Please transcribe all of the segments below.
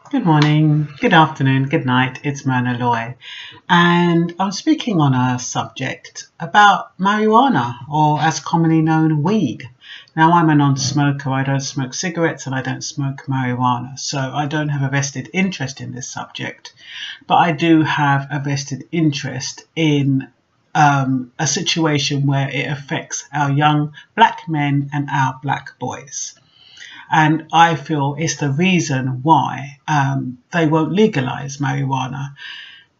Good morning, good afternoon, good night. It's Mona Loy, and I'm speaking on a subject about marijuana, or as commonly known, weed. Now, I'm a non-smoker. I don't smoke cigarettes and I don't smoke marijuana, so I don't have a vested interest in this subject, but I do have a vested interest in a situation where it affects our young black men and our black boys. And I feel it's the reason why they won't legalise marijuana.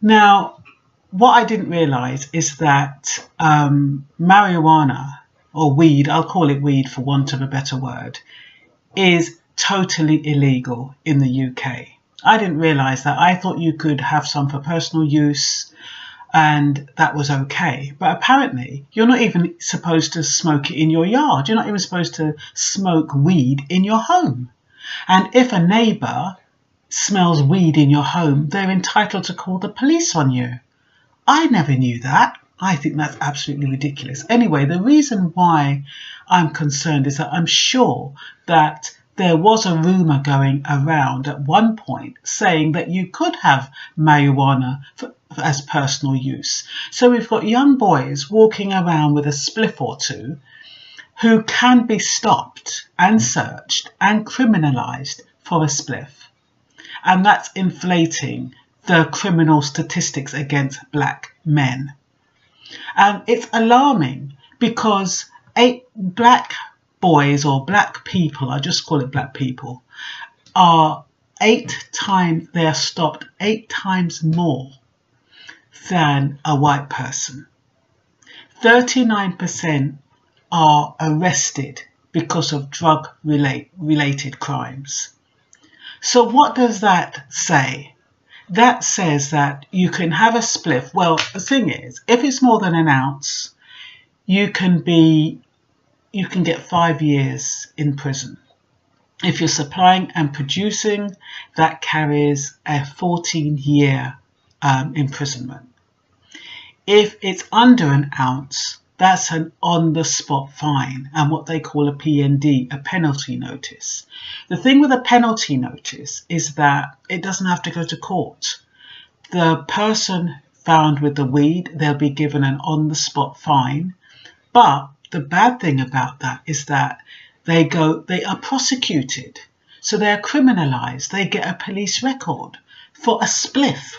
Now, what I didn't realise is that marijuana, or weed, I'll call it weed for want of a better word, is totally illegal in the UK. I didn't realise that. I thought you could have some for personal use and that was okay. But apparently you're not even supposed to smoke it in your yard. You're not even supposed to smoke weed in your home. And if a neighbour smells weed in your home, they're entitled to call the police on you. I never knew that. I think that's absolutely ridiculous. Anyway, the reason why I'm concerned is that I'm sure that there was a rumour going around at one point saying that you could have marijuana as personal use. So we've got young boys walking around with a spliff or two who can be stopped and searched and criminalised for a spliff. And that's inflating the criminal statistics against black men. And it's alarming because black boys or black people, I just call it black people, are they are stopped 8 times more than a white person. 39% are arrested because of drug related crimes. So what does that say? That says that you can have a spliff. Well, the thing is, if it's more than an ounce, you can get 5 years in prison. If you're supplying and producing, that carries a 14-year imprisonment. If it's under an ounce, that's an on-the-spot fine and what they call a PND, a penalty notice. The thing with a penalty notice is that it doesn't have to go to court. The person found with the weed, they'll be given an on-the-spot fine. But the bad thing about that is that they are prosecuted. So they are criminalised. They get a police record for a spliff.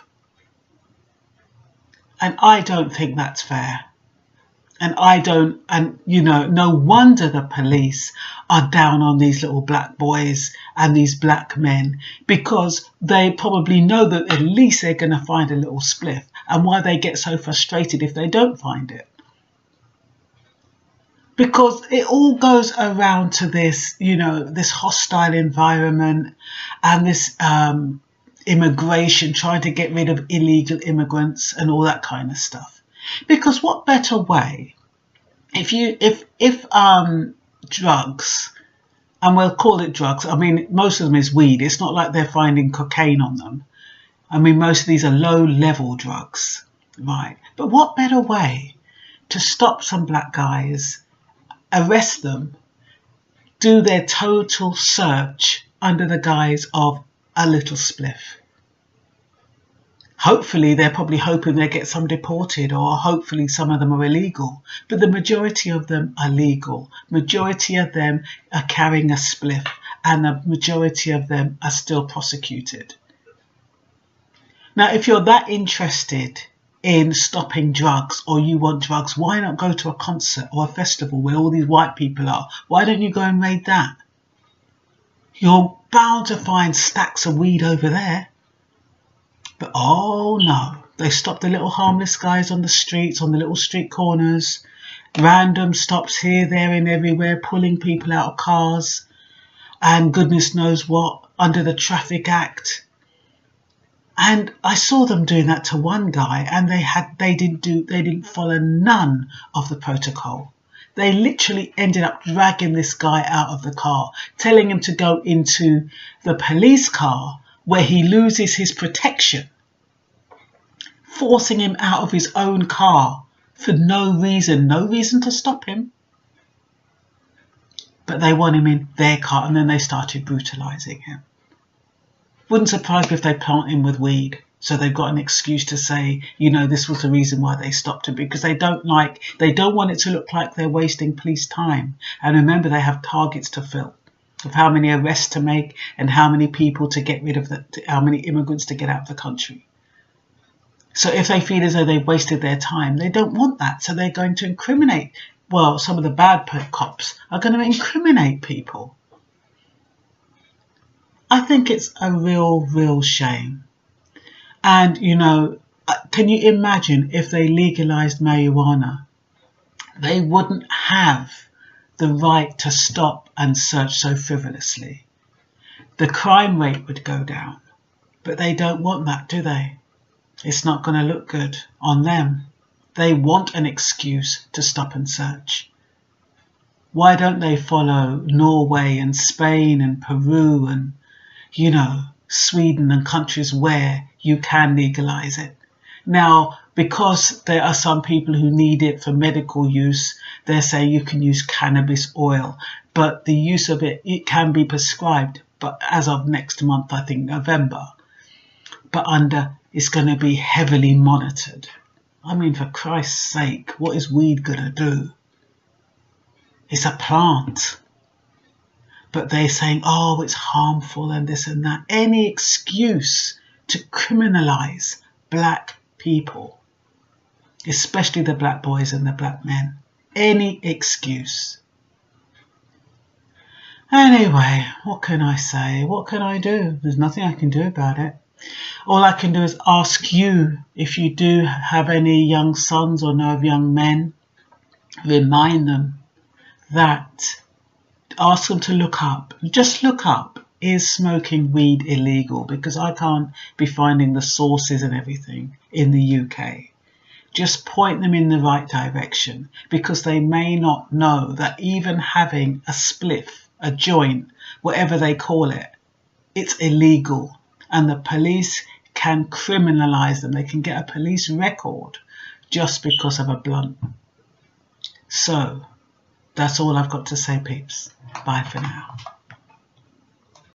And I don't think that's fair. And no wonder the police are down on these little black boys and these black men, because they probably know that at least they're going to find a little spliff, and why they get so frustrated if they don't find it. Because it all goes around to this, this hostile environment and this immigration, trying to get rid of illegal immigrants and all that kind of stuff. Because what better way, if drugs, and we'll call it drugs, I mean, most of them is weed. It's not like they're finding cocaine on them. I mean, most of these are low-level drugs, right? But what better way to stop some black guys, arrest them, do their total search under the guise of a little spliff? Hopefully, they're probably hoping they get some deported, or hopefully some of them are illegal. But the majority of them are legal. Majority of them are carrying a spliff, and the majority of them are still prosecuted. Now, if you're that interested in stopping drugs, or you want drugs, why not go to a concert or a festival where all these white people are? Why don't you go and raid that? You're bound to find stacks of weed over there. But oh no, they stop the little harmless guys on the streets, on the little street corners, random stops here, there and everywhere, pulling people out of cars, and goodness knows what, under the Traffic Act. And I saw them doing that to one guy, and they didn't follow none of the protocol. They literally ended up dragging this guy out of the car, telling him to go into the police car where he loses his protection, forcing him out of his own car for no reason to stop him. But they want him in their car, and then they started brutalising him. Wouldn't surprise me if they plant him with weed. So they've got an excuse to say, you know, this was the reason why they stopped him, because they don't want it to look like they're wasting police time. And remember, they have targets to fill of how many arrests to make and how many people to get rid of, how many immigrants to get out of the country. So if they feel as though they've wasted their time, they don't want that. So they're going to incriminate. Well, some of the bad cops are going to incriminate people. I think it's a real shame. And, you know, can you imagine if they legalised marijuana? They wouldn't have the right to stop and search so frivolously. The crime rate would go down. But they don't want that, do they? It's not going to look good on them. They want an excuse to stop and search. Why don't they follow Norway and Spain and Peru and, you know, Sweden and countries where you can legalise it? Now, because there are some people who need it for medical use, they're saying you can use cannabis oil, but the use of it can be prescribed, but as of next month, I think November, but it's going to be heavily monitored. I mean, for Christ's sake, what is weed going to do? It's a plant. But they're saying, oh, it's harmful and this and that. Any excuse to criminalise black people, especially the black boys and the black men. Any excuse. Anyway, what can I say? What can I do? There's nothing I can do about it. All I can do is ask you, if you do have any young sons or know of young men, remind them that, ask them to look up, just look up, is smoking weed illegal? Because I can't be finding the sources and everything in the UK. Just point them in the right direction, because they may not know that even having a spliff, a joint, whatever they call it, it's illegal. And the police can criminalise them. They can get a police record just because of a blunt. So, that's all I've got to say, peeps. Bye for now.